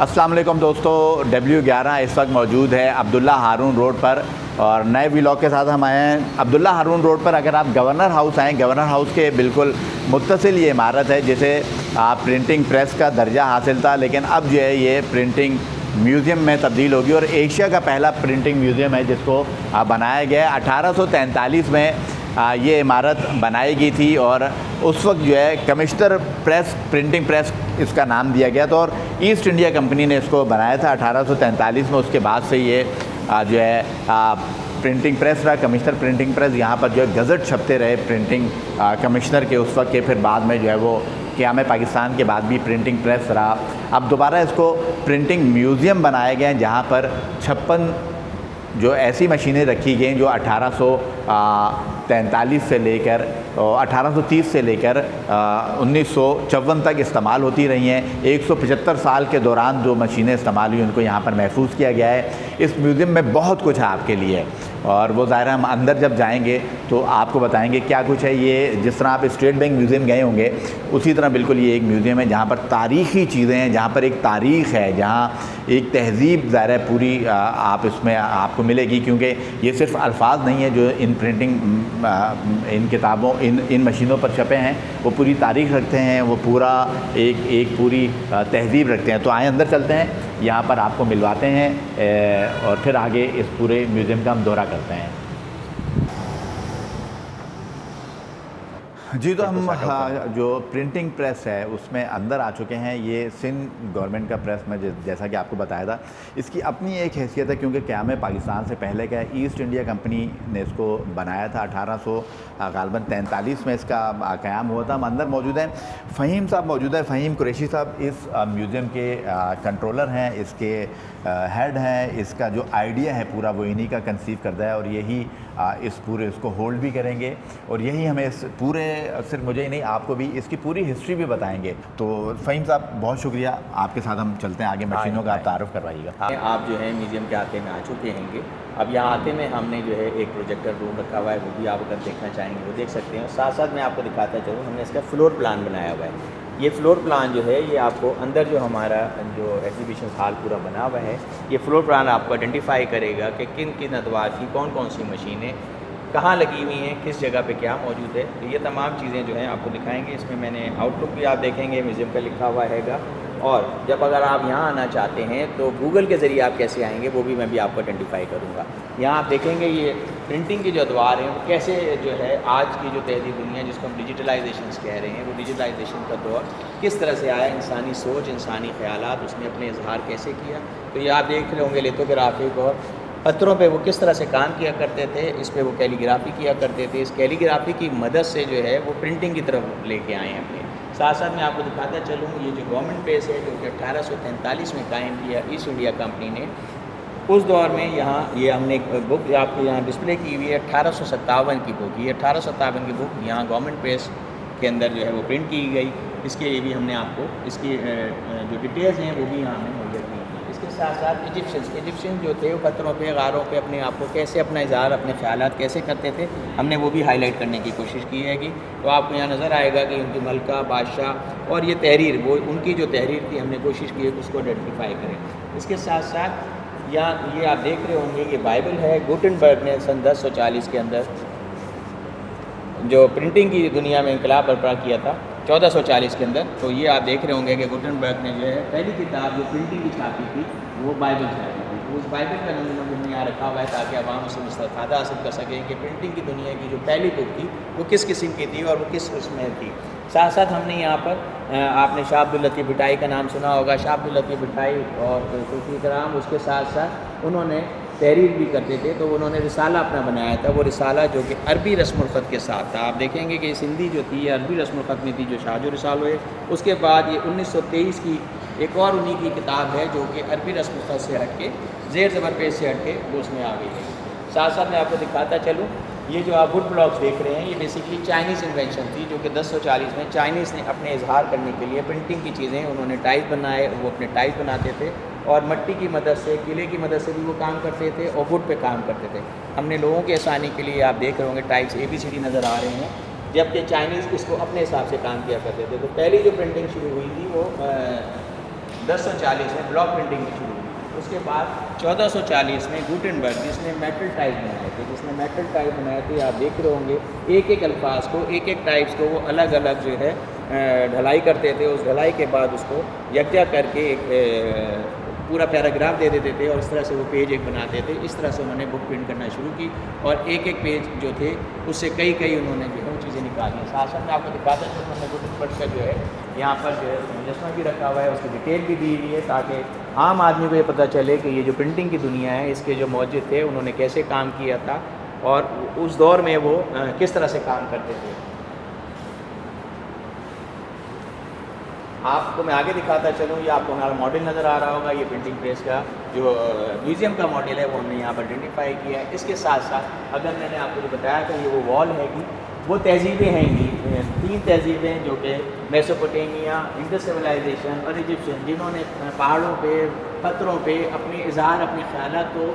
السلام علیکم دوستو، W11 اس وقت موجود ہے عبداللہ ہارون روڈ پر اور نئے ولاگ کے ساتھ ہم آئے ہیں عبداللہ ہارون روڈ پر۔ اگر آپ گورنر ہاؤس آئیں، گورنر ہاؤس کے بالکل متصل یہ عمارت ہے جسے پرنٹنگ پریس کا درجہ حاصل تھا، لیکن اب جو ہے یہ پرنٹنگ میوزیم میں تبدیل ہوگی اور ایشیا کا پہلا پرنٹنگ میوزیم ہے جس کو بنایا گیا ہے۔ 1843 میں یہ عمارت بنائی گئی تھی اور اس وقت جو ہے کمشنر پریس پرنٹنگ پریس اس کا نام دیا گیا تھا اور ایسٹ انڈیا کمپنی نے اس کو بنایا تھا 1843 میں۔ اس کے بعد سے یہ جو ہے پرنٹنگ پریس رہا، کمشنر پرنٹنگ پریس۔ یہاں پر جو ہے گزٹ چھپتے رہے پرنٹنگ کمشنر کے اس وقت کے، پھر بعد میں جو ہے وہ قیام پاکستان کے بعد بھی پرنٹنگ پریس رہا۔ اب دوبارہ اس کو پرنٹنگ میوزیم بنایا گیا ہے جہاں پر 56 جو ایسی مشینیں رکھی گئیں جو 1843 سے لے کر 1830 سے لے کر 1954 تک استعمال ہوتی رہی ہیں۔ 175 سال کے دوران جو مشینیں استعمال ہوئی ان کو یہاں پر محفوظ کیا گیا ہے۔ اس میوزیم میں بہت کچھ ہے آپ کے لیے اور وہ ظاہر ہم اندر جب جائیں گے تو آپ کو بتائیں گے کیا کچھ ہے۔ یہ جس طرح آپ اسٹیٹ بینک میوزیم گئے ہوں گے اسی طرح بالکل یہ ایک میوزیم ہے جہاں پر تاریخی چیزیں ہیں، جہاں پر ایک تاریخ ہے، جہاں ایک تہذیب ظاہر ہے پوری آپ اس میں آپ کو ملے گی، کیونکہ یہ صرف الفاظ نہیں ہے جو ان پرنٹنگ ان کتابوں ان مشینوں پر چھپے ہیں، وہ پوری تاریخ رکھتے ہیں، وہ پورا ایک پوری تہذیب رکھتے ہیں۔ تو آئیں اندر چلتے ہیں، یہاں پر آپ کو ملواتے ہیں اور پھر آگے اس پورے میوزیم کا ہم دورہ کرتے ہیں۔ جی تو ہم جو پرنٹنگ پریس ہے اس میں اندر آ چکے ہیں۔ یہ سندھ گورنمنٹ کا پریس میں جیسا کہ آپ کو بتایا تھا، اس کی اپنی ایک حیثیت ہے کیونکہ قیام پاکستان سے پہلے کا ایسٹ انڈیا کمپنی نے اس کو بنایا تھا۔ 1843 میں اس کا قیام ہوا تھا۔ ہم اندر موجود ہیں، فہیم صاحب موجود ہے، فہیم قریشی صاحب اس میوزیم کے کنٹرولر ہیں، اس کے ہیڈ ہیں۔ اس کا جو آئیڈیا ہے پورا وہ انہی کا کنسیو کردہ ہے اور یہی اس کو ہولڈ بھی کریں گے اور یہی ہمیں اس پورے صرف مجھے ہی نہیں آپ کو بھی اس کی پوری ہسٹری بھی بتائیں گے۔ تو فہیم صاحب بہت شکریہ، آپ کے ساتھ ہم چلتے ہیں آگے، مشینوں کا تعارف کروائیے گا۔ آپ جو ہے میوزیم کے آتے میں آ چکے ہیں گے۔ اب یہاں آتے میں ہم نے جو ہے ایک پروجیکٹر روم رکھا ہوا ہے، وہ بھی آپ اگر دیکھنا چاہیں گے وہ دیکھ سکتے ہیں۔ ساتھ ساتھ میں آپ کو دکھاتا چلوں، ہم نے اس کا فلور پلان بنایا ہوا ہے۔ یہ فلور پلان جو ہے یہ آپ کو اندر جو ہمارا جو ایگزیبیشن ہال پورا بنا ہوا ہے، یہ فلور پلان آپ کو آئیڈینٹیفائی کرے گا کہ کن کن ادوار کی کون کون سی مشینیں کہاں لگی ہوئی ہیں، کس جگہ پہ کیا موجود ہے۔ تو یہ تمام چیزیں جو ہیں آپ کو دکھائیں گے۔ اس میں میں نے آؤٹ لک بھی آپ دیکھیں گے میوزیم کا لکھا ہوا ہے گا، اور جب اگر آپ یہاں آنا چاہتے ہیں تو گوگل کے ذریعے آپ کیسے آئیں گے وہ بھی میں آپ کو آئیڈینٹیفائی کروں گا۔ یہاں آپ دیکھیں گے یہ پرنٹنگ کے جو ادوار ہیں وہ کیسے جو ہے آج کی جو تہذیب دنیا جس کو ہم ڈیجیٹلائزیشنس کہہ رہے ہیں، وہ ڈیجیٹلائزیشن کا دور کس طرح سے آیا، انسانی سوچ، انسانی خیالات، اس نے اپنے اظہار کیسے کیا۔ تو یہ آپ دیکھ رہے ہوں گے لیتھوگرافک اور پتھروں پہ وہ کس طرح سے کام کیا کرتے تھے، اس پہ وہ کیلیگرافی کیا کرتے تھے۔ اس کیلیگرافی کی مدد سے جو ہے وہ پرنٹنگ کی طرف لے کے آئے ہیں اپنے۔ ساتھ ساتھ میں آپ کو دکھاتا چلوں، یہ جو گورنمنٹ پریس ہے جو کہ 1843 میں قائم کیا ایسٹ انڈیا کمپنی نے، اس دور میں یہاں یہ ہم نے ایک بک آپ کو یہاں ڈسپلے کی ہوئی ہے 1857 کی بک۔ یہ 1857 کی بک یہاں گورنمنٹ پریس کے اندر جو ہے وہ پرنٹ کی گئی۔ اس کے لیے بھی ہم نے آپ کو اس کی جو ڈیٹیلز ہیں وہ بھی یہاں ہمیں موجود کی۔ اس کے ساتھ ساتھ ایجپشن جو تھے وہ پتھروں پہ، غاروں پہ اپنے آپ کو کیسے اپنا اظہار، اپنے خیالات کیسے کرتے تھے، ہم نے وہ بھی ہائی لائٹ کرنے کی کوشش کی ہے۔ تو آپ کو یہاں نظر آئے گا کہ ان کی ملکہ، بادشاہ اور یہ تحریر، وہ ان کی جو تحریر تھی ہم نے کوشش کی ہے کہ اس کو آئیڈینٹیفائی کریں۔ اس کے ساتھ ساتھ یہاں یہ آپ دیکھ رہے ہوں گے یہ بائبل ہے، گوٹنبرگ نے سن 1040 کے اندر جو پرنٹنگ کی دنیا میں انقلاب برپا کیا تھا 1440 کے اندر۔ تو یہ آپ دیکھ رہے ہوں گے کہ گوٹنبرگ نے جو ہے پہلی کتاب جو پرنٹنگ کی چھاپی تھی وہ بائبل چھاپی تھی۔ اس بائبل کا نمونہ بھی ہم نے یہاں رکھا ہوا ہے تاکہ عوام اسے استفادہ حاصل کر سکیں کہ پرنٹنگ کی دنیا کی جو پہلی بک تھی وہ کس قسم کی تھی اور وہ کس اس میں تھی۔ ساتھ ساتھ ہم نے یہاں پر آپ نے شاہ عبداللطیف بھٹائی کا نام سنا ہوگا۔ شاہ عبداللطیف بھٹائی اور صوفی کرام اس کے ساتھ ساتھ انہوں نے تحریر بھی کرتے تھے، تو انہوں نے رسالہ اپنا بنایا تھا۔ وہ رسالہ جو کہ عربی رسم الخط کے ساتھ تھا۔ آپ دیکھیں گے کہ سندھی جو تھی یہ عربی رسم الخط میں تھی جو شاہ رسال ہوئے۔ اس کے بعد یہ 1923 کی ایک اور انہی کی کتاب ہے جو کہ عربی رسم الخط سے ہٹ کے، زیر زبر پیش سے ہٹ کے وہ اس میں آ گئی ہے۔ ساتھ ساتھ میں آپ کو دکھاتا چلوں، یہ جو آپ ووڈ بلاکس دیکھ رہے ہیں یہ بیسیکلی چائنیز انوینشن تھی جو کہ 1040 میں چائنیز نے اپنے اظہار کرنے کے لیے پرنٹنگ کی چیزیں انہوں نے ٹائلز بنائے، وہ اپنے ٹائلز بناتے تھے اور مٹی کی مدد سے، گلے کی مدد سے بھی وہ کام کرتے تھے اور ووڈ پہ کام کرتے تھے۔ ہم نے لوگوں کے آسانی کے لیے آپ دیکھ رہے ہوں گے ٹائلز ABCD نظر آ رہے ہیں، جبکہ چائنیز اس کو اپنے حساب سے کام کیا کرتے تھے۔ تو پہلی جو پرنٹنگ شروع ہوئی تھی وہ 1040 میں بلاک پرنٹنگ کی شروع ہوئی. اس کے بعد 1440 میں گوٹنبرگ جس نے میٹل ٹائپ بنائے تھے آپ دیکھ رہے ہوں گے ایک ایک الفاظ کو ایک ایک ٹائپس کو وہ الگ الگ جو ہے ڈھلائی کرتے تھے. اس ڈھلائی کے بعد اس کو یکجا کر کے ایک پورا پیراگراف دے دیتے تھے اور اس طرح سے وہ پیج ایک بناتے تھے. اس طرح سے انہوں نے بک پرنٹ کرنا شروع کی اور ایک ایک پیج جو تھے اس سے کئی انہوں نے جو ہے وہ چیزیں نکالی. ساتھ ساتھ میں آپ کو دکھاتا ہوں انہوں نے گوٹنبرگ کا جو ہے یہاں پر جو ہے مجسمہ بھی رکھا ہوا ہے, اس کی ڈیٹیل بھی دی ہوئی ہے تاکہ عام آدمی کو یہ پتہ چلے کہ یہ جو پرنٹنگ کی دنیا ہے اس کے جو موجد تھے انہوں نے کیسے کام کیا تھا اور اس دور میں وہ کس طرح سے کام کرتے تھے. آپ کو میں آگے دکھاتا چلوں, یہ آپ کو ہمارا ماڈل نظر آ رہا ہوگا. یہ پرنٹنگ پریس کا جو میوزیم کا ماڈل ہے وہ ہم نے یہاں پر آئیڈینٹیفائی کیا ہے. اس کے ساتھ ساتھ اگر میں نے آپ کو جو بتایا کہ یہ وہ وال ہے گی, وہ تہذیبیں ہیں گی 3 تہذیبیں جو کہ میسوپوٹیمیا, انڈس سویلائزیشن اور ایجپشن, جنہوں نے پہاڑوں پہ پتھروں پہ اپنے اظہار اپنے خیالات کو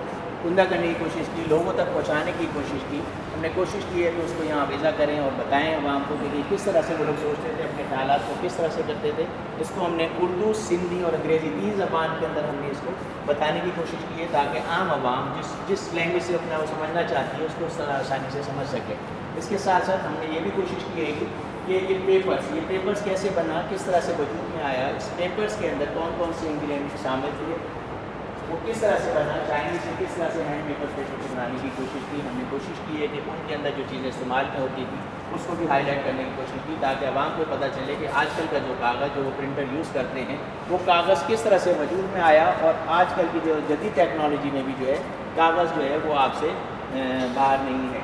عمدہ کرنے کی کوشش کی, لوگوں تک پہنچانے کی کوشش کی. ہم نے کوشش کی ہے کہ اس کو یہاں ویزا کریں اور بتائیں عوام کو کہ کس طرح سے وہ لوگ سوچتے تھے, اپنے خیالات کو کس طرح سے کرتے تھے. اس کو ہم نے اردو, سندھی اور انگریزی 3 زبان کے اندر ہم نے اس کو بتانے کی کوشش کی ہے تاکہ عام عوام جس لینگویج سے اپنا وہ سمجھنا چاہتی ہے اس کو اس طرح آسانی سے سمجھ سکے. اس کے ساتھ ساتھ ہم نے یہ بھی کوشش کی ہے کہ یہ پیپرز کیسے بنا, کس طرح سے وجود میں آیا, اس پیپرز کے اندر کون کون سے انگریڈینٹ شامل تھے, وہ کس طرح سے بنا, چائنیز سے کس طرح سے ہینڈ پیپر بنانے کی کوشش کی. ہم نے کوشش کی ہے کہ ان کے اندر جو چیزیں استعمال میں ہوتی تھی اس کو بھی ہائی لائٹ کرنے کی کوشش کی تاکہ عوام کو پتہ چلے کہ آج کل کا جو کاغذ جو وہ پرنٹر یوز کرتے ہیں وہ کاغذ کس طرح سے وجود میں آیا اور آج کل کی جو جدید ٹیکنالوجی میں بھی جو ہے کاغذ جو ہے وہ آپ سے باہر نہیں ہے.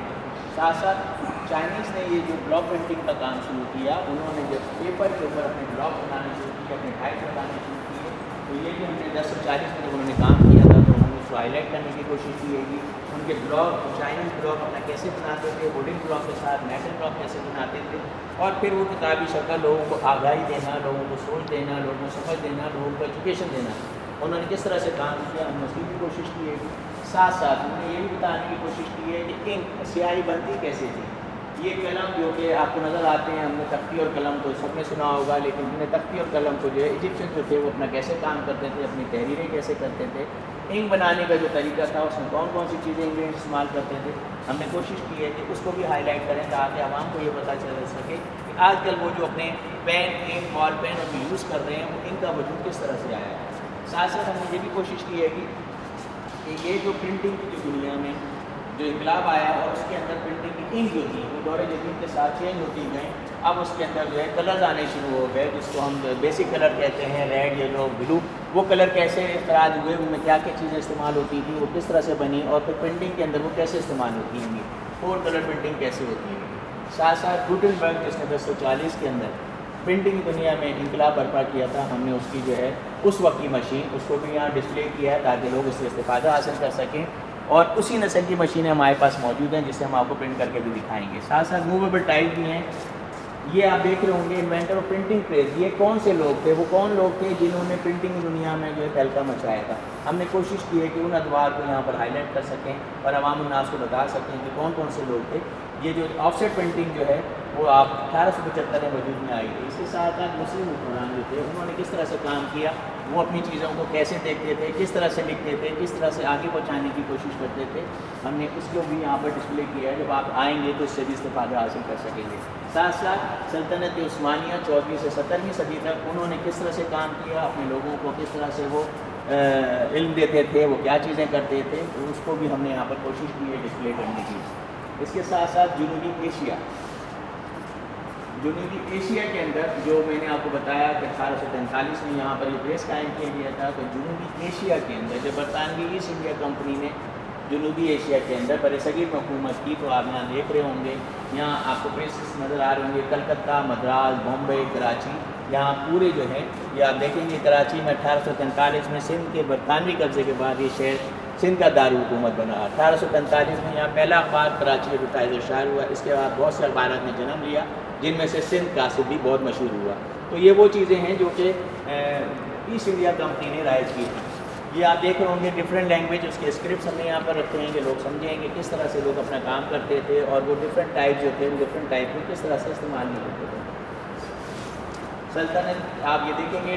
ساتھ ساتھ چائنیز نے یہ جو بلاک پرنٹنگ کا کام شروع کیا, انہوں نے جب پیپر کے اوپر اپنے بلاک بنانے شروع کیے, اپنے ٹائپ بنانے شروع کیے, تو یہ بھی ہم نے 1040 میں جب انہوں نے کام کیا تھا تو ہم نے اس کو ہائی لائٹ کرنے کی کوشش کی ہے کہ ان کے بلاک چائنیز بلاک اپنا کیسے بناتے تھے, ووڈن بلاک کے ساتھ میٹل بلاک کیسے بناتے تھے, اور پھر وہ کتابی شکل لوگوں کو آگاہی دینا, لوگوں کو سوچ دینا, لوگوں کو سمجھ دینا, لوگوں کو ایجوکیشن دینا, انہوں نے کس طرح سے کام کیا. ہم نے اس کی بھی کوشش کی ہے. ساتھ ساتھ ہم نے یہ بھی بتانے کی کوشش کی ہے کہ انک سیاہی بنتی کیسے تھی. یہ قلم جو کہ آپ کو نظر آتے ہیں, ہم نے تختی اور قلم تو سب نے سنا ہوگا, لیکن ہم نے تختی اور قلم کو جو ہے ایجپشن جو تھے وہ اپنا کیسے کام کرتے تھے, اپنی تحریریں کیسے کرتے تھے, انک بنانے کا جو طریقہ تھا اس میں کون کون سی چیزیں انگریڈینٹ استعمال کرتے تھے. ہم نے کوشش کی ہے کہ اس کو بھی ہائی لائٹ کریں تاکہ عوام کو یہ پتہ چل سکے کہ آج کل وہ جو اپنے پین, انک, بال پین ابھی یوز کر رہے ہیں وہ ان کا وجود کس طرح سے آیا ہے. ساتھ ساتھ ہم نے یہ بھی کوشش کی ہے کہ یہ جو پرنٹنگ کی جو دنیا میں جو انقلاب آیا اور اس کے اندر پرنٹنگ کی انک جو تھی وہ دور جدید کے ساتھ چینج ہوتی گئیں. اب اس کے اندر جو ہے کلرز آنے شروع ہو گئے جس کو ہم بیسک کلر کہتے ہیں, ریڈ, یلو, بلو. وہ کلر کیسے اختراع ہوئے, ان میں کیا کیا چیزیں استعمال ہوتی تھیں, وہ کس طرح سے بنی, اور پھر پرنٹنگ کے اندر وہ کیسے استعمال ہوتی ہیں, 4 کلر پرنٹنگ کیسے ہوتی ہے. ساتھ ساتھ گوٹنبرگ جس نے 1040 کے اندر پرنٹنگ دنیا میں انقلاب برپا کیا تھا, ہم نے اس کی جو ہے اس وقت کی مشین اس کو بھی یہاں ڈسپلے کیا ہے تاکہ لوگ اس سے استفادہ حاصل کر سکیں, اور اسی نسل کی مشینیں ہمارے پاس موجود ہیں جس سے ہم آپ کو پرنٹ کر کے بھی دکھائیں گے. ساتھ ساتھ موویبل ٹائپ بھی ہیں. یہ آپ دیکھ رہے ہوں گے انوینٹر آف پرنٹنگ پریس. یہ کون سے لوگ تھے, وہ کون لوگ تھے جنہوں نے پرنٹنگ دنیا میں جو ہے تہلکہ مچایا تھا. ہم نے کوشش کی ہے کہ ان ادوار کو یہاں پر ہائی لائٹ کر سکیں اور عوام الناس کو بتا سکیں کہ کون کون سے لوگ تھے. یہ جو آف سیٹ پرنٹنگ جو ہے وہ آپ 1875 میں وجود میں آئی تھی. اس کے ساتھ ساتھ مسلم حکمران جو تھے انہوں نے کس طرح سے کام کیا, وہ اپنی چیزوں کو کیسے دیکھتے تھے, کس طرح سے لکھتے تھے, کس طرح سے آگے پہنچانے کی کوشش کرتے تھے. ہم نے اس کو بھی یہاں پر ڈسپلے کیا ہے, جب آپ آئیں گے تو اس سے بھی استفادہ حاصل کر سکیں گے. ساتھ ساتھ سلطنت عثمانیہ 14ویں سے 17ویں صدی تک انہوں نے کس طرح سے کام کیا, اپنے لوگوں کو کس طرح سے وہ علم دیتے تھے, وہ کیا چیزیں کرتے تھے, اس کو بھی ہم نے یہاں پر کوشش کی ہے ڈسپلے کرنے کی. اس کے ساتھ ساتھ جنوبی ایشیا کے اندر جو میں نے آپ کو بتایا کہ 1843 میں یہاں پر یہ پریس قائم کیا گیا تھا, تو جنوبی ایشیا کے اندر جب برطانوی ایسٹ انڈیا کمپنی نے جنوبی ایشیا کے اندر برصغیر میں حکومت کی, تو آپ یہاں دیکھ رہے ہوں گے, یہاں آپ کو پریسز نظر آ رہے ہوں گے, کلکتہ, مدراس, بامبے, کراچی, یہاں پورے جو ہے یہ آپ دیکھیں گے. کراچی میں 1843 میں سندھ کے برطانوی قبضے کے بعد یہ شہر سندھ کا دارالحکومت بنا. 1845 میں یہاں پہلا اخبار کراچی ایڈورٹائزر شائع ہوا. اس کے بعد بہت سے اخبارات نے جنم لیا جن میں سے سندھ کاسب بھی بہت مشہور ہوا. تو یہ وہ چیزیں ہیں جو کہ ایسٹ انڈیا کمپنی نے رائج کی تھی. یہ آپ دیکھ رہے ہوں گے ڈفرینٹ لینگویج, اس کے اسکرپٹس ہم نے یہاں پر رکھے ہیں کہ لوگ سمجھیں کہ کس طرح سے لوگ اپنا کام کرتے تھے, اور وہ ڈفرینٹ ٹائپ جو تھے وہ ڈفرینٹ ٹائپ میں کس طرح سے استعمال نہیں کرتے تھے. سلطنت آپ یہ دیکھیں گے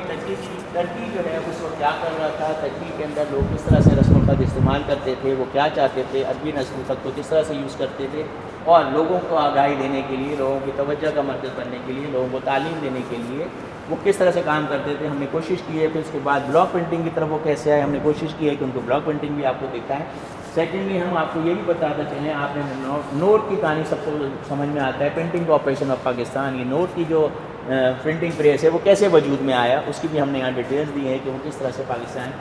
ترکی جو ہے اس وقت کیا کر رہا تھا، ترکی کے اندر لوگ کس طرح سے رسم الخط استعمال کرتے تھے، وہ کیا چاہتے تھے، عربی رسم الخط کو کس طرح سے یوز کرتے تھے، اور لوگوں کو آگاہی دینے کے لیے، لوگوں کی توجہ کا مرکز بننے کے لیے، لوگوں کو تعلیم دینے کے لیے وہ کس طرح سے کام کرتے تھے، ہم نے کوشش کی ہے۔ پھر اس کے بعد بلاک پرنٹنگ کی طرف وہ کیسے آئے، ہم نے کوشش کی ہے کہ ان کو بلاک پرنٹنگ بھی آپ کو دکھائیں۔ سیکنڈلی ہم آپ کو یہ بھی بتاتے چلیں، آپ نے نوٹ کی کہانی سب کو سمجھ میں آتا ہے، پرنٹنگ کارپوریشن آف پاکستان، یہ نوٹ کی جو پرنٹنگ پریس ہے وہ کیسے وجود میں آیا، اس کی بھی ہم نے یہاں ڈیٹیلز دی ہے کہ وہ کس طرح سے Pakistan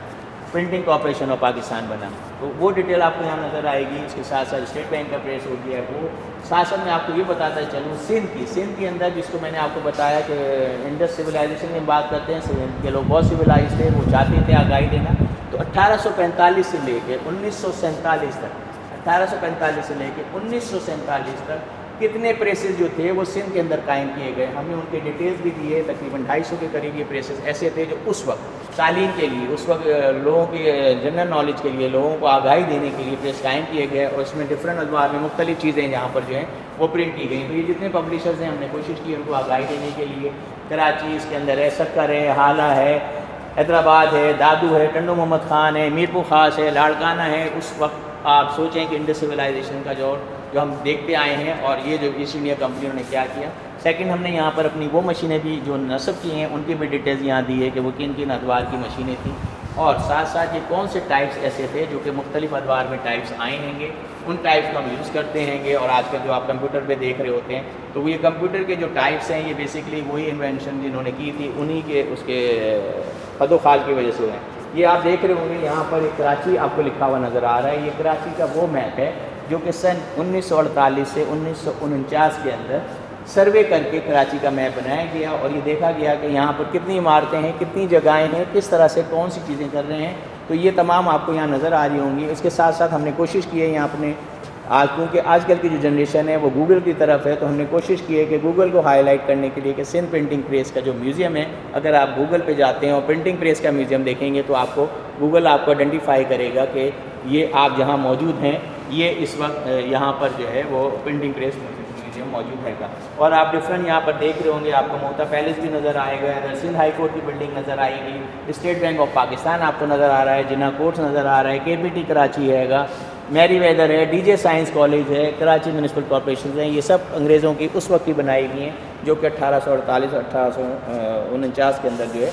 printing corporation of Pakistan بنا، تو وہ ڈیٹیل آپ کو یہاں نظر آئے گی۔ اس کے ساتھ ساتھ اسٹیٹ بینک کا پریس ہو گیا ہے وہ، ساتھ ساتھ میں آپ کو یہ بتاتا چلوں سندھ کے اندر، جس کو میں نے آپ کو بتایا کہ انڈس سویلائزیشن کی بات کرتے ہیں، سندھ کے لوگ بہت سویلائز تھے، وہ چاہتے تھے آگاہی دینا، تو 1845 سے لے کے 1947 تک، 1845 سے لے کے 1947 تک کتنے پریسز جو تھے وہ سندھ کے اندر قائم کیے گئے، ہم نے ان کے ڈیٹیلز بھی دیے، تقریباً 250 کے قریب یہ پریسز ایسے تھے جو اس وقت تعلیم کے لیے، اس وقت لوگوں کی جنرل نالج کے لیے، لوگوں کو آگاہی دینے کے لیے پریس قائم کیے گئے، اور اس میں ڈفرینٹ ادوار میں مختلف چیزیں جہاں پر جو ہیں وہ پرنٹ کی گئی۔ تو یہ جتنے پبلشرز ہیں ہم نے کوشش کی ان کو آگاہی دینے کے لیے، کراچی اس کے اندر ہے، سکر ہے، حالہ ہے، حیدرآباد ہے، دادو ہے، ٹنڈو محمد خان ہے، میرپور خاص ہے، لاڑکانہ ہے۔ اس وقت آپ سوچیں کہ انڈس سویلائزیشن کا جو ہم دیکھتے آئے ہیں، اور یہ جو ایسٹ انڈیا کمپنیوں نے کیا کیا۔ سیکنڈ، ہم نے یہاں پر اپنی وہ مشینیں بھی جو نصب کی ہیں ان کی بھی ڈیٹیلز یہاں دی ہے کہ وہ کن کن ادوار کی مشینیں تھیں، اور ساتھ ساتھ یہ کون سے ٹائپس ایسے تھے جو کہ مختلف ادوار میں ٹائپس آئے ہیں گے، ان ٹائپس کو ہم یوز کرتے ہیں گے۔ اور آج کل جو آپ کمپیوٹر پہ دیکھ رہے ہوتے ہیں، تو یہ کمپیوٹر کے جو ٹائپس ہیں یہ بیسکلی وہی انوینشن جنہوں نے کی تھی انہی کے اس کے خد و خال کی وجہ سے ہوئے ہیں۔ یہ آپ دیکھ رہے ہوں گے یہاں پر ایک کراچی آپ کو لکھا ہوا نظر آ رہا ہے، یہ کراچی کا وہ میپ ہے جو کہ سن 1948 سے 1949 کے اندر سروے کر کے کراچی کا میپ بنایا گیا، اور یہ دیکھا گیا کہ یہاں پر کتنی عمارتیں ہیں، کتنی جگہیں ہیں، کس طرح سے کون سی چیزیں کر رہے ہیں، تو یہ تمام آپ کو یہاں نظر آ رہی ہوں گی۔ اس کے ساتھ ساتھ ہم نے کوشش کی ہے یہاں اپنے کیونکہ آج کل کی جو جنریشن ہے وہ گوگل کی طرف ہے، تو ہم نے کوشش کی ہے کہ گوگل کو ہائی لائٹ کرنے کے لیے کہ سندھ پرنٹنگ پریس کا جو میوزیم ہے، اگر آپ گوگل پہ جاتے ہیں اور پرنٹنگ پریس کا میوزیم دیکھیں گے تو آپ کو گوگل آپ کو آئیڈینٹیفائی کرے گا کہ یہ آپ جہاں موجود ہیں یہ اس وقت یہاں پر جو ہے وہ پرنٹنگ پریس میوزیم موجود ہے گا۔ اور آپ ڈفرینٹ یہاں پر دیکھ رہے ہوں گے، آپ کو موتا پیلس بھی نظر آئے گا، ادھر سندھ ہائی کورٹ کی بلڈنگ نظر آئے گی، اسٹیٹ بینک آف پاکستان آپ کو نظر آ رہا ہے، جناح کورٹس نظر آ رہا ہے، کے پی ٹی کراچی ہے گا، میری ویدر ہے، ڈی جے سائنس کالج ہے، کراچی میونسپل کارپوریشن ہیں، یہ سب انگریزوں کی اس وقت کی بنائی گئی ہیں جو کہ 1848 اور 1849 کے اندر جو ہے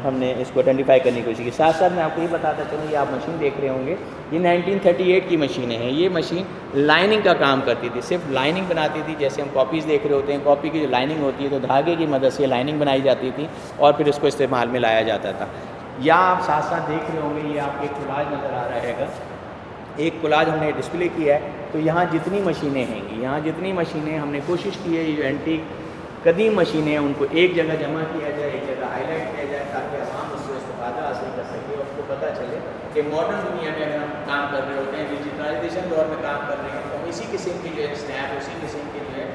ہم نے اس کو آئیڈینٹیفائی کرنے کی کوشش کی۔ ساتھ ساتھ میں آپ کو یہ بتاتا چلوں، یہ آپ مشین دیکھ رہے ہوں گے، یہ 1938 کی مشینیں ہیں۔ یہ مشین لائننگ کا کام کرتی تھی، صرف لائننگ بناتی تھی، جیسے ہم کاپیز دیکھ رہے ہوتے ہیں، کاپی کی جو لائننگ ہوتی ہے تو دھاگے کی مدد سے لائننگ بنائی جاتی تھی اور پھر اس کو استعمال میں لایا جاتا تھا۔ یا آپ ساتھ ساتھ دیکھ رہے ہوں گے، یہ آپ کو ایک کلاج نظر آ رہا ہے گا، ایک کلاج ہم نے ڈسپلے کیا ہے، تو یہاں جتنی مشینیں ہیں گی، یہاں جتنی مشینیں ہم نے کوشش کی ہے، یہ اینٹیک قدیم مشینیں ہیں ان کو ایک جگہ جمع کیا جائے، ایک جگہ ہائی لائٹ کیا جائے تاکہ عوام اس سے استفادہ حاصل کر سکے اور اس کو پتہ چلے کہ ماڈرن دنیا میں اگر ہم کام کر رہے ہوتے ہیں، ڈیجیٹلائزیشن دور میں کام کر رہے ہیں، تو ہم اسی قسم کی جو ہے اسنیپ، اسی قسم کی جو ہے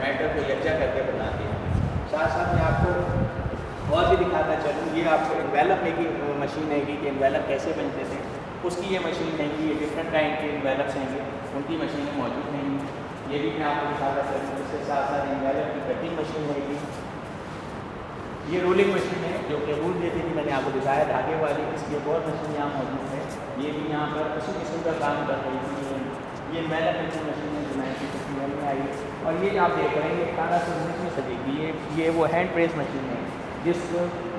میٹر کو یکجا کر کے بناتے ہیں۔ ساتھ ساتھ میں آپ کو اور بھی دکھاتا چلوں، یہ آپ کو انویلپ کی مشین ہے گی کہ انویلپ کیسے بنتے تھے، اس کی یہ مشین ہے گی، یہ ڈفرینٹ ٹائپ کے انویلپس ہیں گے، ان کی مشینیں موجود ہیں گی، یہ بھی میں آپ کو دکھاتا چلوں۔ اس کے ساتھ ساتھ انویلپ کی کٹنگ مشین ہے گی، یہ رولنگ مشین ہے جو کہ رول دیتی تھی، میں نے آپ کو دکھایا دھاگے والی، اس کی ایک اور مشین یہاں موجود ہے، یہ بھی یہاں پر اسی قسم کا کام کر رہی تھی۔ یہ انویلپ کی مشین ہے جو 1951 میں آئی، اور یہ آپ دیکھ رہے ہیں 1819 میں صدی کی، یہ وہ ہینڈ پریس مشین ہے جس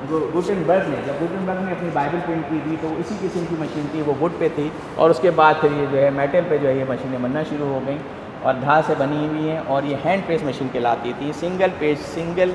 گوٹنبرگ نے، جب گوٹنبرگ نے اپنی بائبل پرنٹ کی تھی تو اسی قسم کی مشین تھی، وہ ووڈ پہ تھی، اور اس کے بعد پھر یہ جو ہے میٹل پہ جو ہے یہ مشینیں بننا شروع ہو گئیں اور دھات سے بنی ہوئی ہیں، اور یہ ہینڈ پریس مشین کہلاتی تھی۔ سنگل پیج، سنگل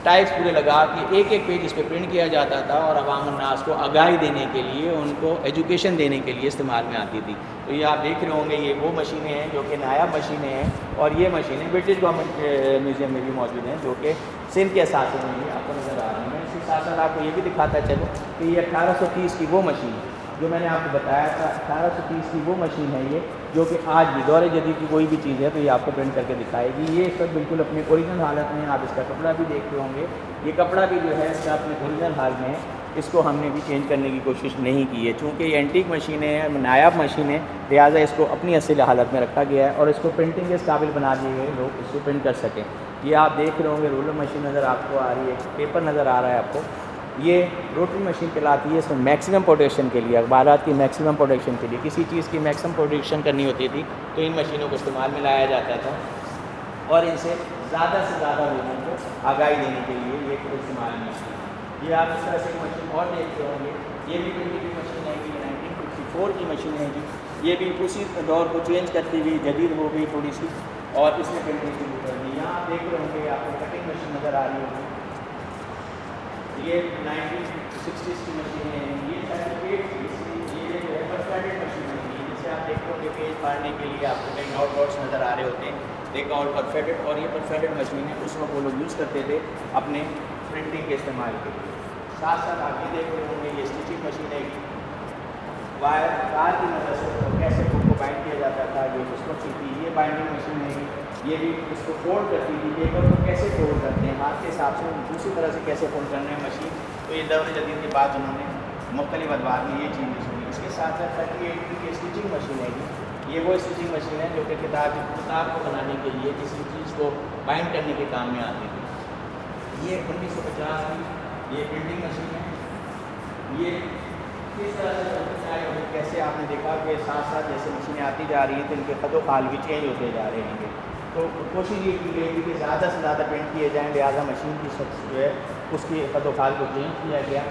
ٹائپس پورے لگا کے ایک ایک پیج اس پہ پرنٹ کیا جاتا تھا، اور عوام الناس کو آگاہی دینے کے لیے، ان کو ایجوکیشن دینے کے لیے استعمال میں آتی تھی۔ تو یہ آپ دیکھ رہے ہوں گے، یہ وہ مشینیں ہیں جو کہ نایاب مشینیں ہیں، اور یہ مشینیں برٹش گورنمنٹ میوزیم میں بھی موجود ہیں جو کہ سندھ کے اثاثے میں بھی آپ کو نظر آ رہی ہیں۔ اس کے ساتھ ساتھ آپ کو یہ بھی دکھاتا چلوں کہ یہ 1830 کی وہ مشین جو میں نے آپ کو بتایا تھا، 1830 کی وہ مشین ہے یہ جو کہ آج بھی دور جدید کی کوئی بھی چیز ہے تو یہ آپ کو پرنٹ کر کے دکھائے گی. یہ اس وقت بالکل اپنے اوریجنل حالت میں, آپ اس کا کپڑا بھی دیکھتے ہوں گے, یہ کپڑا بھی جو ہے اس کا اپنے اوریجنل حال میں ہے, اس کو ہم نے بھی چینج کرنے کی کوشش نہیں کی ہے. چونکہ یہ اینٹیک مشین ہے, نایاب مشین ہے, لہٰذا اس کو اپنی اصل حالت میں رکھا گیا ہے اور اس کو پرنٹنگ کے قابل بنا دیے گئے لوگ اس کو پرنٹ کر سکیں. یہ آپ دیکھ رہے ہوں گے رولر مشین نظر آپ کو آ رہی ہے, پیپر نظر آ رہا ہے آپ کو. یہ روٹری مشین کہلاتی ہے. اس میں میکسیمم پروڈکشن کے لیے, اخبارات کی میکسیمم پروڈکشن کے لیے, کسی چیز کی میکسیمم پروڈکشن کرنی ہوتی تھی تو ان مشینوں کو استعمال میں لایا جاتا تھا اور ان سے زیادہ لوگوں کو آگاہی دینے کے لیے یہ استعمال میں آتی ہے. یہ آپ اس طرح سے مشین اور دیکھتے ہوں گے, یہ بھی پرنٹنگ کی مشین ہے, یہ 1954 کی مشین ہے جی. یہ بھی اسی دور کو چینج کرتی ہوئی جدید ہو گئی تھوڑی سی اور اس میں پرنٹنگ شروع کر دی. یہاں آپ دیکھ رہے ہوں گے, آپ کو کٹنگ مشین نظر آ رہی ہوگی. یہ 1960s کی مشینیں ہیں. یہ جو ہے پرفیکٹ مشین ہے, جسے آپ دیکھتے ہوں گے پیج پھاڑنے کے لیے آپ کو کئی ڈاٹس نظر آ رہے ہوتے ہیں, دیکھ آؤٹ پرفیکٹ. اور یہ پرفیکٹ مشین ہے, اس وقت وہ لوگ یوز کرتے تھے اپنے پرنٹنگ کے استعمال کے لیے. ساتھ آپ یہ دیکھ رہے ہوں گے یہ اسٹیچنگ مشین ہے. وائر تار کی مدد سے کیسے بک کو بائنڈ کیا جاتا تھا, یہ اس وقت تھی. یہ بائنڈنگ مشین ہے, یہ بھی اس کو فولڈ کرتی تھی. پیپر کو کیسے فولڈ کرتے ہیں ہاتھ کے حساب سے, دوسری طرح سے کیسے فولڈ کرنا ہے مشین. تو یہ دور جدید کے بعد انہوں نے مختلف ادوار میں یہ چینجز ہوئی. اس کے ساتھ 38 کی اسٹیچنگ مشین ہے جی. یہ وہ اسٹیچنگ مشین ہے جو کہ کتاب کو بنانے کے لیے کسی چیز کو بائنڈ کرنے کے کام میں آتی تھی. یہ 1950 کی یہ پرنٹنگ مشین ہے. یہ کس طرح سے چلتی ہے اور کیسے آپ نے دیکھا کہ ساتھ جیسے مشینیں آتی جا رہی ہیں تو ان کے خط و خال بھی چینج ہوتے جا رہے ہیں. تو کوشش یہ کی گئی تھی کہ زیادہ سے زیادہ پرنٹ کیے جائیں, لہٰذا مشین کی شخص جو ہے اس کی خط و خال کو چینج کیا گیا.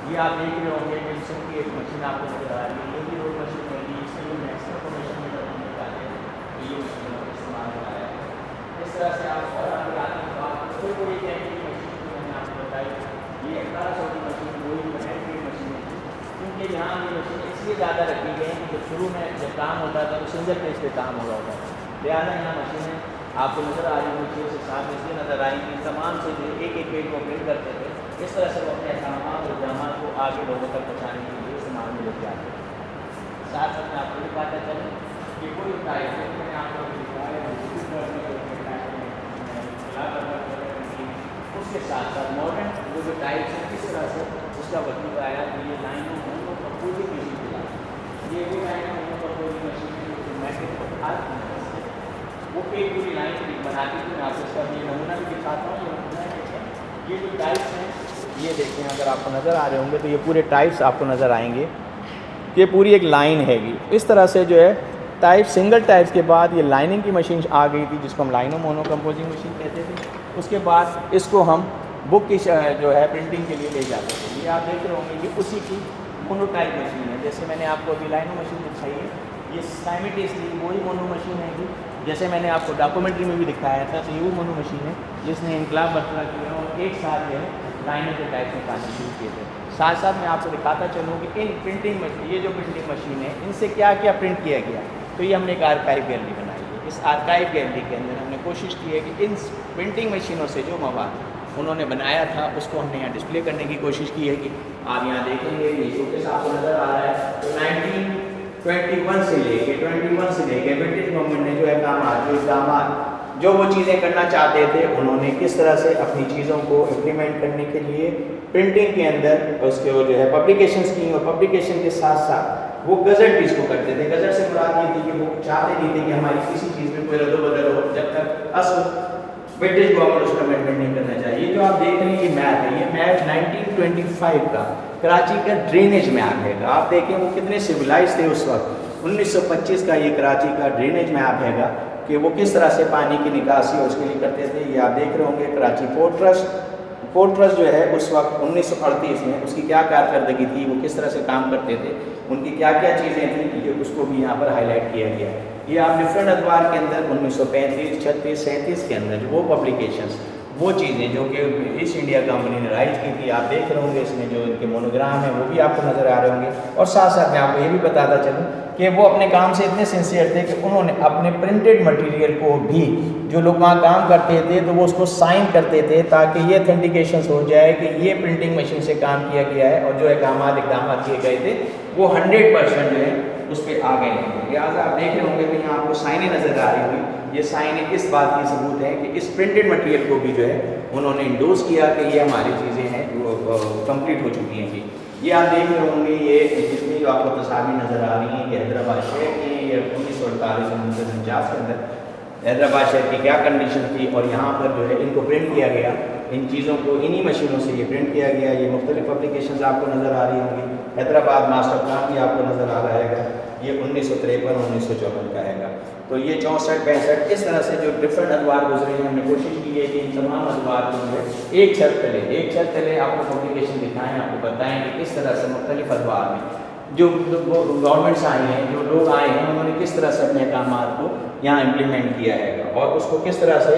یہ آپ دیکھ رہے ہوں گے ویلسن کی ایک مشین آپ کو نظر آ رہی ہے. یہ بھی روڈ مشین ہے, اس سے بھی میکسیمم انفارمیشن میں کرنے چاہتے ہیں تو یہ مشین کا استعمال ہو رہا ہے. اس طرح سے آپ اور آگے آتے ہیں تو آپ کوئی کوئی مشین جو میں نے آپ کو بتائی, یہ 1800 کی مشین کوئی ہینڈ میڈ مشین ہے. کیونکہ یہاں یہ مشین اس لیے زیادہ رکھی گئی ہیں کہ شروع میں جب کام ہوتا تھا تو سنجر پیج پہ کام ہو رہا ہوتا تھا, لہٰذا یہاں مشینیں آپ کو نظر آ رہی ہیں 6 سے 7 اس لیے نظر آئیں گی. تمام سے جو ایک پیج کو پرنٹ کرتے تھے, اس طرح سے وہ اپنے احکامات اور الزامات کو آگے لوگوں تک پہنچانے کے لیے استعمال میں لیتے آتے ہیں. ساتھ میں آپ کو یہ پتہ چلے کہ کوئی ٹائپ میں نے آپ کو دکھایا اس کے ساتھ ماڈرن جو ٹائپس ہیں کس طرح سے اس کا وجود آیا. تو یہ لائنوں ہونوں پر پوری مشین چلا, یہ بھی لائنوں ہونوں پر پوری مشین ہے جو میٹرک کو ہاتھ میں وہ ایک پوری لائن بناتی تھی. میں آپ کو اس کا یہ نمونہ بھی دکھاتا ہوں. یہ نمونہ دیکھیں, یہ جو ٹائپس ہیں یہ دیکھیں, اگر آپ کو نظر آ رہے ہوں گے تو یہ پورے ٹائپس آپ کو نظر آئیں گے. یہ پوری ایک لائن ہے گی. اس طرح سے جو ہے ٹائپ سنگل ٹائپس کے بعد یہ لائننگ کی مشین آ گئی تھی جس کو ہم لائنو مونو کمپوزنگ مشین کہتے تھے. اس کے بعد اس کو ہم بک کی جو ہے پرنٹنگ کے لیے لے جاتے تھے. یہ آپ دیکھ رہے ہوں گے کہ اسی کی مونو ٹائپ مشین ہے. جیسے میں نے آپ کو ابھی لائنو مشین دکھائی ہے, یہ سائملٹیسلی وہی مونو مشین ہے جی. جیسے میں نے آپ کو ڈاکومنٹری میں بھی دکھایا تھا تو یہ وہ مونو مشین ہے جس نے انقلاب برقرار کیا اور ایک ساتھ جو ہے لائنوں کے ٹائپ میں کام شروع کیے تھے. ساتھ ساتھ میں آپ کو دکھاتا چلوں کہ ان پرنٹنگ مشین, یہ جو پرنٹنگ مشین ہے ان سے کیا کیا پرنٹ کیا گیا. تو یہ ہم نے ایک آرکائیو گیلری بنائی ہے. اس آرکائیو گیلری کے اندر ہم نے کوشش کی ہے کہ ان پرنٹنگ مشینوں سے جو مواد انہوں نے بنایا تھا اس کو ہم نے یہاں ڈسپلے کرنے کی کوشش کی ہے. کہ آپ یہاں دیکھیں گے یہ شوکیس آپ کو نظر آ رہا ہے. تو 1921 سے لے کے برٹش گورنمنٹ نے جو اقدامات جو وہ چیزیں کرنا چاہتے تھے انہوں نے کس طرح سے اپنی چیزوں کو امپلیمنٹ کرنے کے لیے پرنٹنگ کے اندر اس کے جو ہے پبلیکیشنز کی, اور پبلیکیشن کے ساتھ ساتھ وہ گزٹ بھی اس کو کرتے تھے. گزٹ سے مراد یہ تھی کہ وہ چاہتے نہیں تھے کہ ہماری کسی چیز میں کوئی رد و بدل ہو جب تک اصل برٹش گورنمنٹ اس کا امینڈمنٹ نہیں کرنا چاہیے. جو آپ دیکھ رہے ہیں یہ میپ ہے, یہ میپ 1925 کا کراچی کا ڈرینیج میپ ہے. آپ دیکھیں وہ کتنے سویلائز تھے اس وقت. 1925 کا یہ کراچی کا ڈرینیج میپ ہے گا کہ وہ کس طرح سے پانی کی نکاسی اور اس کے لیے کرتے تھے. یہ آپ دیکھ رہے ہوں گے کراچی پورٹ ٹرسٹ جو ہے اس وقت 1938 میں اس کی کیا کارکردگی تھی, وہ کس طرح سے کام کرتے تھے, ان کی کیا کیا چیزیں تھیں, یہ اس کو بھی یہاں پر ہائی لائٹ کیا گیا ہے. یہ آپ ڈفرینٹ ادوار کے اندر 1935, 36, 37 کے اندر وہ پبلیکیشنز, وہ چیزیں جو کہ ایسٹ انڈیا کمپنی نے رائج کی تھی آپ دیکھ رہے ہوں گے. اس میں جو ان کے مونوگرام ہیں وہ بھی آپ کو نظر آ رہے ہوں گے. اور ساتھ ساتھ میں آپ کو یہ بھی بتاتا چلوں کہ وہ اپنے کام سے اتنے سنسیئر تھے کہ انہوں نے اپنے پرنٹڈ مٹیریل کو بھی جو لوگ وہاں کام کرتے تھے تو وہ اس کو سائن کرتے تھے تاکہ یہ اتھینٹیکیشنز ہو جائے کہ یہ پرنٹنگ مشین سے کام کیا گیا ہے اور جو اقدامات کیے گئے تھے وہ 100% جو ہے اس پہ آ گئے ہیں. لہٰذا آپ دیکھ رہے ہوں گے کہ یہاں آپ کو سائنیں نظر آ رہی ہوئی. یہ سائنیں اس بات کی ثبوت ہے کہ اس پرنٹڈ مٹیریل کو بھی جو ہے انہوں نے انڈوز کیا کہ یہ ہماری چیزیں ہیں جو کمپلیٹ ہو چکی ہیں. یہ آپ دیکھ رہے ہوں گے یہ جتنی جو آپ کو تصاویر نظر آ رہی ہیں یہ حیدرآباد شہر کی ہیں. یہ 1948 1949 کے اندر حیدرآباد شہر کی کیا کنڈیشن تھی اور یہاں پر جو ہے ان کو پرنٹ کیا گیا. ان چیزوں کو انہی مشینوں سے یہ پرنٹ کیا گیا. یہ مختلف اپلیکیشنز آپ کو نظر آ رہی ہوں گی. حیدرآباد ماسٹر پلان بھی آپ کو نظر آ رہا ہے. یہ 1953 1954 کا ہے گا. تو یہ 64 65 اس طرح سے جو ڈفرینٹ ادوار گزرے ہیں ہم نے کوشش کی ہے کہ ان تمام ادوار کو جو ہے ایک چھت تلے آپ کو پبلیکیشن دکھائیں, آپ کو بتائیں کہ کس طرح سے مختلف ادوار میں جو گورنمنٹس آئی ہیں, جو لوگ آئے ہیں, انہوں نے کس طرح سے اپنے احکامات کو یہاں امپلیمنٹ کیا ہے اور اس کو کس طرح سے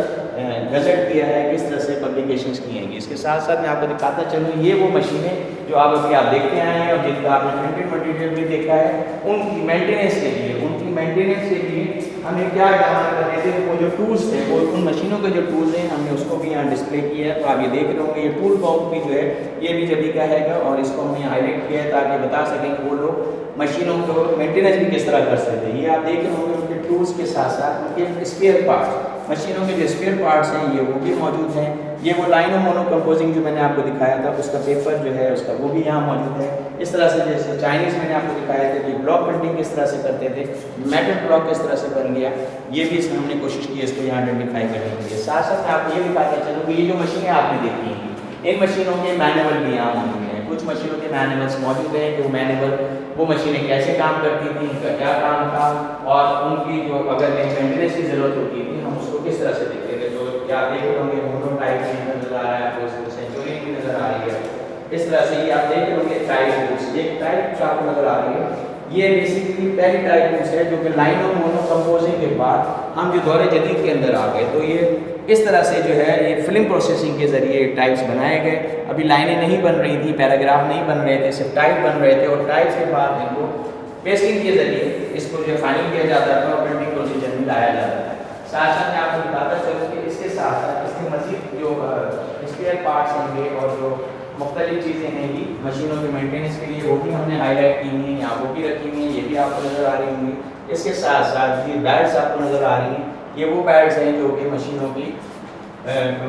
گزٹ کیا ہے, کس طرح سے پبلیکیشنز کی ہیں. اس کے ساتھ ساتھ میں آپ کو دکھاتا چلوں یہ وہ مشینیں جو آپ دیکھتے آئے ہیں اور جن کا آپ نے پرنٹڈ مٹیریل بھی دیکھا ہے. ان کی مینٹیننس کے لیے ہمیں کیا اقدامات کرنے تھے. وہ جو ٹولس تھے وہ ان مشینوں کے جو ٹولز ہیں ہم نے اس کو بھی یہاں ڈسپلے کیا ہے. تو آپ یہ دیکھ رہے ہوں گے یہ ٹول باکس بھی جو ہے یہ بھی جبھی کا ہے گا اور اس کو ہم نے ہائی لائٹ کیا ہے تاکہ بتا سکیں کہ وہ لوگ مشینوں کو مینٹیننس بھی کس طرح کر سکتے ہیں. یہ آپ دیکھ رہے ہوں گے ان کے ٹولس کے ساتھ ساتھ ان کے اسپیئر پارٹس, مشینوں کے جو اسپیئر پارٹس ہیں یہ وہ بھی موجود ہیں. یہ وہ لائن آف مونو کمپوزنگ جو میں نے آپ کو دکھایا تھا اس کا پیپر جو ہے اس کا وہ بھی یہاں موجود ہے. اس طرح سے جیسے چائنیز میں نے آپ کو دکھایا تھا کہ بلاک پرنٹنگ کس طرح سے کرتے تھے, میٹل بلاک کس طرح سے بن گیا, یہ بھی اس میں ہم نے کوشش کی اس کو یہاں آئیڈینٹیفائی کرنے کے لیے. ساتھ ساتھ میں آپ کو یہ دکھاتا چلوں کہ یہ جو مشینیں آپ نے دیکھی ہیں ان مشینوں کے مینول بھی یہاں موجود ہیں. کچھ مشینوں کے مینولس موجود ہیں کہ وہ مینول وہ مشینیں کیسے کام کرتی تھیں, ان کا کیا کام تھا اور ان کی جو اگر مینٹیننس کی ضرورت ہوتی تھی ہم اس کو کس طرح سے دیکھتے تھے. تو کیا دیکھ رہے ہوں گے مونو ٹائپ بھی نظر آ رہا ہے, آپ کو سینچورین بھی نظر آ رہی ہے. اس طرح سے یہ آپ دیکھ رہے ہوں گے ٹائپ ایک ٹائپ آپ کو نظر آ رہی ہے. یہ بیسیکلی پہلی ٹائپ ہے جو کہ لائن آف مونو کمپوزنگ کے بعد ہم جو دور جدید کے اندر آ گئے. تو یہ اس طرح سے جو ہے یہ فلم پروسیسنگ کے ذریعے ٹائپس بنائے گئے. ابھی لائنیں نہیں بن رہی تھیں, پیراگراف نہیں بن رہے تھے, صرف ٹائپ بن رہے تھے اور ٹائپس کے بعد ان کو پیسٹنگ کے ذریعے اس کو جو فائنل کیا جاتا تھا اور پرنٹنگ پروسیجر میں لایا جاتا تھا. ساتھ ساتھ میں آپ کو بتاتا چلوں کہ اس کے ساتھ ساتھ اس کے مزید جو اسپیئر پارٹس ہوں گے اور جو مختلف چیزیں ہیں گی مشینوں کے مینٹیننس کے لیے وہ بھی ہم نے ہائی لائٹ کی ہوئی ہیں, یہاں وہ بھی رکھی ہوئی ہیں, یہ بھی آپ کو نظر آ رہی ہوں گی. اس کے ساتھ ساتھ یہ بیڈس آپ کو نظر آ رہی ہیں, یہ وہ بیڈس ہیں جو کہ مشینوں کی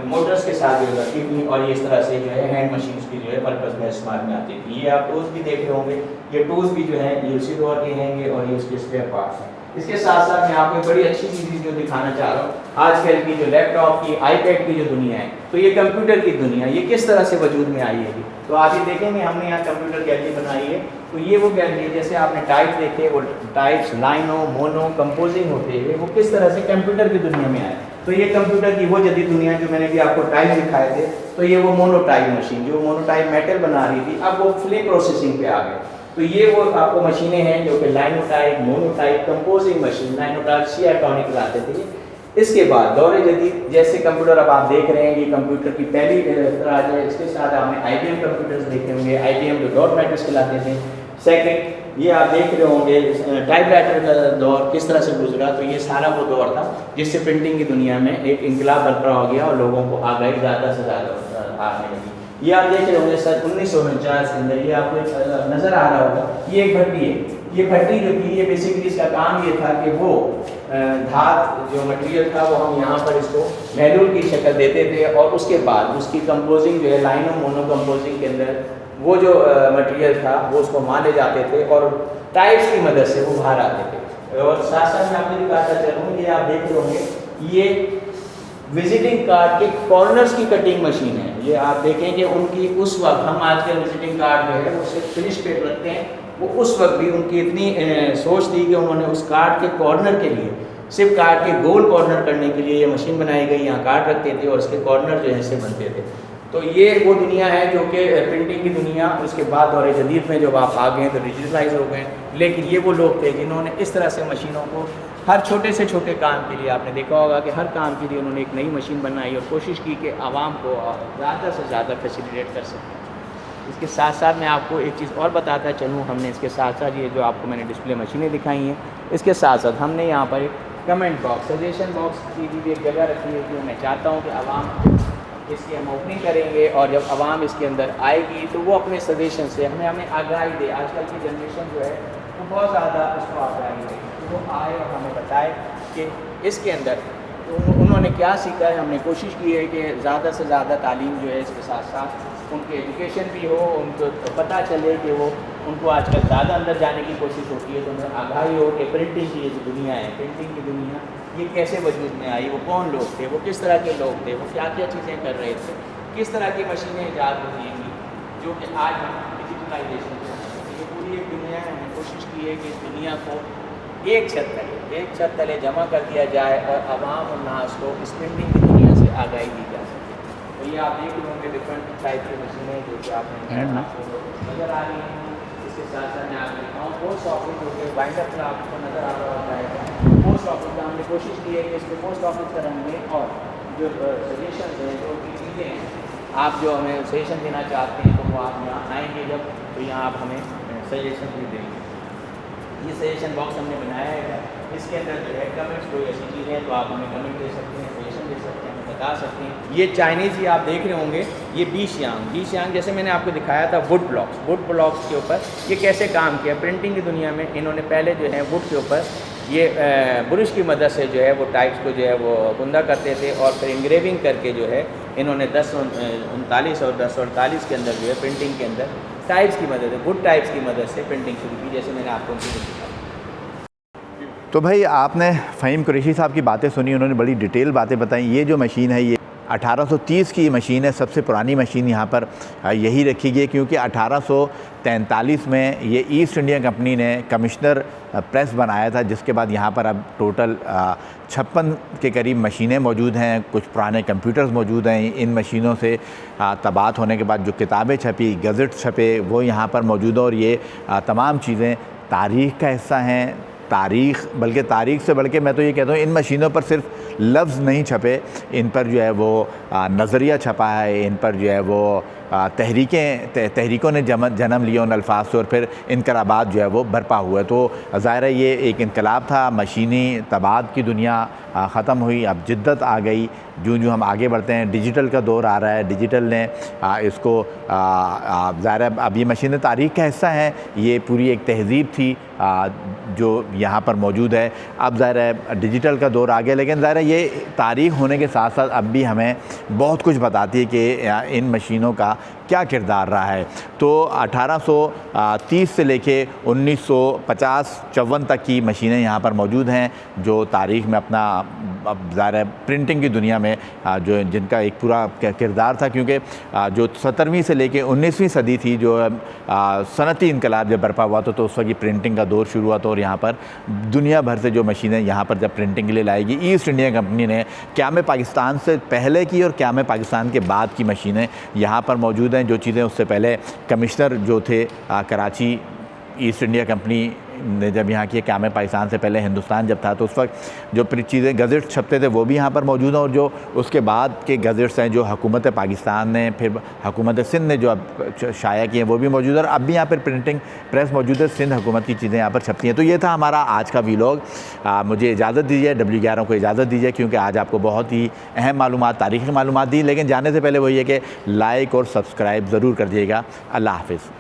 موٹرز کے ساتھ جو رکھی ہوئی اور یہ اس طرح سے جو ہے ہینڈ مشینس کی جو ہے پرپز میں استعمال میں آتی تھی. یہ آپ ٹولز بھی دیکھ رہے ہوں گے, یہ ٹولز بھی جو ہیں یہ اسی دور کے ہیں گے اور یہ اس کے اسپیئر پارٹس ہیں. اس کے ساتھ ساتھ میں آپ کو بڑی اچھی چیز جو دکھانا چاہ رہا ہوں, آج کل کی جو لیپ ٹاپ کی آئی پیڈ کی جو دنیا ہے تو یہ کمپیوٹر کی دنیا یہ کس طرح سے وجود میں آئی ہے. تو آپ یہ دیکھیں گے ہم نے یہاں کمپیوٹر گیلری بنائی ہے. تو یہ وہ گیلری ہے جیسے آپ نے ٹائپ دیکھے, وہ ٹائپس لائنوں مونو کمپوزنگ ہوتے ہوئے وہ کس طرح سے کمپیوٹر کی دنیا میں آئے. تو یہ کمپیوٹر کی وہ جدید دنیا جو میں نے بھی آپ کو ٹائپ دکھائے تھے تو یہ وہ مونو ٹائپ مشین جو مونو ٹائپ میٹل بنا رہی تھی اب وہ فلم پروسیسنگ پہ آ گئے. تو یہ وہ آپ کو مشینیں ہیں جو کہ Linotype Monotype composing machine, Linotype سی اٹونک لاتے تھے. اس کے بعد دور جدید جیسے کمپیوٹر اب آپ دیکھ رہے ہیں یہ کمپیوٹر کی پہلی طرح ہے. اس کے ساتھ آپ نے آئی بی ایم کمپیوٹرز دیکھے ہوں گے, آئی بی ایم جو ڈاٹ میٹرس کہلاتے تھے. سیکنڈ یہ آپ دیکھ رہے ہوں گے ٹائپ رائٹر کا دور کس طرح سے گزرا. تو یہ سارا وہ دور تھا جس سے پرنٹنگ کی دنیا میں ایک انقلاب برپا ہو گیا اور لوگوں کو آگاہی زیادہ سے زیادہ آنے لگی. یہ آپ دیکھ رہے ہوں گے سر 1949 کے اندر یہ آپ کو نظر آ رہا ہوگا یہ ایک بھٹی ہے. یہ بھٹی جو تھی یہ بیسیکلی اس کا کام یہ تھا کہ وہ دھات جو مٹیریل تھا وہ ہم یہاں پر اس کو محلول کی شکل دیتے تھے اور اس کے بعد اس کی کمپوزنگ جو ہے لائن آف مونو کمپوزنگ کے اندر وہ جو مٹیریل تھا وہ اس کو مانے جاتے تھے اور ٹائپس کی مدد سے وہ باہر آتے تھے. اور ساتھ ساتھ میں آپ کو دکھاتا چلوں یہ آپ دیکھ رہے ہوں گے یہ وزٹنگ کارڈ کے کارنرز کی کٹنگ مشین ہے. یہ آپ دیکھیں کہ ان کی اس وقت ہم آج کل وزٹنگ کارڈ جو ہے وہ صرف فنش پہ رکھتے ہیں, وہ اس وقت بھی ان کی اتنی سوچ تھی کہ انہوں نے اس کارڈ کے کارنر کے لیے صرف کارڈ کے گول کارنر کرنے کے لیے یہ مشین بنائی گئی. یہاں کارڈ رکھتے تھے اور اس کے کارنر جو ہے سے بنتے تھے. تو یہ وہ دنیا ہے جو کہ پرنٹنگ کی دنیا. اس کے بعد دور جدید میں جب آپ آ گئے تو ڈیجیٹلائز ہو گئے, لیکن یہ وہ لوگ تھے جنہوں نے اس طرح سے مشینوں کو ہر چھوٹے سے چھوٹے کام کے لیے آپ نے دیکھا ہوگا کہ ہر کام کے لیے انہوں نے ایک نئی مشین بنائی اور کوشش کی کہ عوام کو زیادہ سے زیادہ فیسیلیٹیٹ کر سکیں. اس کے ساتھ ساتھ میں آپ کو ایک چیز اور بتاتا چلوں, ہم نے اس کے ساتھ ساتھ یہ جو آپ کو میں نے ڈسپلے مشینیں دکھائی ہیں اس کے ساتھ ساتھ ہم نے یہاں پر ایک کمنٹ باکس سجیشن باکس کی بھی ایک جگہ رکھی ہے کہ میں چاہتا ہوں کہ عوام اس کی ہم اوپننگ کریں گے اور جب عوام اس کے اندر آئے گی تو وہ اپنے سجیشن سے ہمیں آگاہی دے. آج کل کی جنریشن جو ہے وہ بہت زیادہ اس کو آگاہی دے, تو وہ آئے اور ہمیں بتائے کہ اس کے اندر انہوں نے کیا سیکھا ہے. ہم نے کوشش کی ہے کہ زیادہ سے زیادہ تعلیم جو ہے اس کے ساتھ ساتھ ان کی ایجوکیشن بھی ہو, ان کو پتہ چلے کہ وہ ان کو آج کل زیادہ اندر جانے کی کوشش ہوتی ہے, تو انہیں آگاہی ہو کہ پرنٹنگ کی یہ جو دنیا ہے, پرنٹنگ کی دنیا یہ کیسے وجود میں آئی, وہ کون لوگ تھے, وہ کس طرح کے لوگ تھے, وہ کیا کیا چیزیں کر رہے تھے, کس طرح کی مشینیں ایجاد ہوئی ہیں جو کہ آج ہم ڈیجیٹلائزیشن یہ پوری ایک دنیا ہے. ہم نے کوشش کی ہے کہ اس دنیا کو ایک چھت تلے جمع کر دیا جائے اور عوام الناس کو اس پرنٹنگ کی دنیا سے آگاہی دی جا سکے. تو یہ آپ دیکھ رہے ہوں گے ڈفرنٹ ٹائپ کی مشینیں جو کہ آپ نے آپ کو نظر آ رہی ہیں. اس کے ساتھ ساتھ میں آپ دکھاؤں پوسٹ آفس جو کہ بائنڈر پر آپ کو نظر آ رہا ہوتا ہے. پوسٹ آفس کا ہم نے کوشش کی ہے کہ اس کو پوسٹ آفس کا رنگ میں, اور جو سجیشن ہیں جو بھی چیزیں ہیں آپ جو ہمیں سجیشن دینا چاہتے ہیں تو وہ آپ یہاں آئیں گے جب, تو یہاں آپ ہمیں سجیشن بھی دیں گے. یہ سجیشن باکس ہم نے بنایا ہے, اس کے اندر جو ہے کمنٹس کوئی ایسی چیزیں ہیں تو آپ ہمیں کمنٹ دے سکتے ہیں, سجیشن دے سکتے ہیں, ہمیں بتا سکتے ہیں. یہ چائنیز ہی آپ دیکھ رہے ہوں گے, یہ بی شیانگ جیسے میں نے آپ کو دکھایا تھا ووڈ بلاکس کے اوپر یہ کیسے کام کیا. پرنٹنگ کی دنیا میں انہوں نے پہلے جو ہے ووڈ کے اوپر یہ برش کی مدد سے جو ہے وہ ٹائپس کو جو ہے وہ گندا کرتے تھے, اور پھر انگریونگ کر کے جو ہے انہوں نے 1039 اور 1048 کے اندر جو ہے پرنٹنگ کے اندر ٹائپس کی مدد ہے, ووڈ ٹائپس کی مدد سے پرنٹنگ شروع کی, جیسے میں نے آپ کو ان کی دکھایا. تو بھائی آپ نے فہیم قریشی صاحب کی باتیں سنی, انہوں نے بڑی ڈیٹیل باتیں بتائیں. یہ جو مشین ہے یہ 1830 کی مشین ہے, سب سے پرانی مشین یہاں پر یہی رکھی گئی کیونکہ 1843 میں یہ ایسٹ انڈیا کمپنی نے کمشنر پریس بنایا تھا, جس کے بعد یہاں پر اب ٹوٹل 56 کے قریب مشینیں موجود ہیں. کچھ پرانے کمپیوٹرز موجود ہیں. ان مشینوں سے طباعت ہونے کے بعد جو کتابیں چھپی, گزٹ چھپے, وہ یہاں پر موجود ہیں. اور یہ تمام چیزیں تاریخ کا حصہ ہیں. بلکہ تاریخ سے بڑھ کے میں تو یہ کہتا ہوں ان مشینوں پر صرف لفظ نہیں چھپے, ان پر جو ہے وہ نظریہ چھپا ہے, ان پر جو ہے وہ تحریکوں نے جنم لیا ان الفاظ سے, اور پھر انقلابات جو ہے وہ برپا ہوئے. تو ظاہر ہے یہ ایک انقلاب تھا. مشینی طباعت کی دنیا ختم ہوئی, اب جدت آ گئی. جو ہم آگے بڑھتے ہیں ڈیجیٹل کا دور آ رہا ہے. ڈیجیٹل نے اس کو ظاہر ہے اب یہ مشینیں تاریخ کا حصہ ہیں. یہ پوری ایک تہذیب تھی جو یہاں پر موجود ہے. اب ظاہر ہے ڈیجیٹل کا دور آ گیا, لیکن ظاہر ہے یہ تاریخ ہونے کے ساتھ ساتھ اب بھی ہمیں بہت کچھ بتاتی ہے کہ ان مشینوں کا کیا کردار رہا ہے. تو 1830 سے لے کے 1950-54 تک کی مشینیں یہاں پر موجود ہیں جو تاریخ میں اپنا ظاہر ہے پرنٹنگ کی دنیا میں جن کا ایک پورا کردار تھا, کیونکہ جو 17ویں سے لے کے 19ویں صدی تھی, جو صنعتی انقلاب جب برپا ہوا تو اس وقت یہ پرنٹنگ کا دور شروع ہوا تھا. اور یہاں پر دنیا بھر سے جو مشینیں یہاں پر جب پرنٹنگ کے لیے لائی گئی, ایسٹ انڈیا کمپنی نے قیام پاکستان سے پہلے کی اور قیام پاکستان کے بعد کی مشینیں یہاں پر موجود ہیں. جو چیزیں اس سے پہلے کمشنر جو تھے کراچی, ایسٹ انڈیا کمپنی نے جب یہاں کی قیام پاکستان سے پہلے ہندوستان جب تھا, تو اس وقت جو چیزیں گزٹ چھپتے تھے وہ بھی یہاں پر موجود ہیں. اور جو اس کے بعد کے گزٹس ہیں جو حکومت پاکستان نے, پھر حکومت سندھ نے جو اب شائع کیے ہیں وہ بھی موجود ہیں. اور اب بھی یہاں پر پرنٹنگ پریس موجود ہے, سندھ حکومت کی چیزیں یہاں پر چھپتی ہیں. تو یہ تھا ہمارا آج کا ویلاگ. مجھے اجازت دیجیے, W11 کو اجازت دیجیے, کیونکہ آج آپ کو بہت ہی اہم معلومات, تاریخی معلومات دی. لیکن جانے سے پہلے وہی ہے کہ لائک اور سبسکرائب ضرور کر دیجیے گا. اللہ حافظ.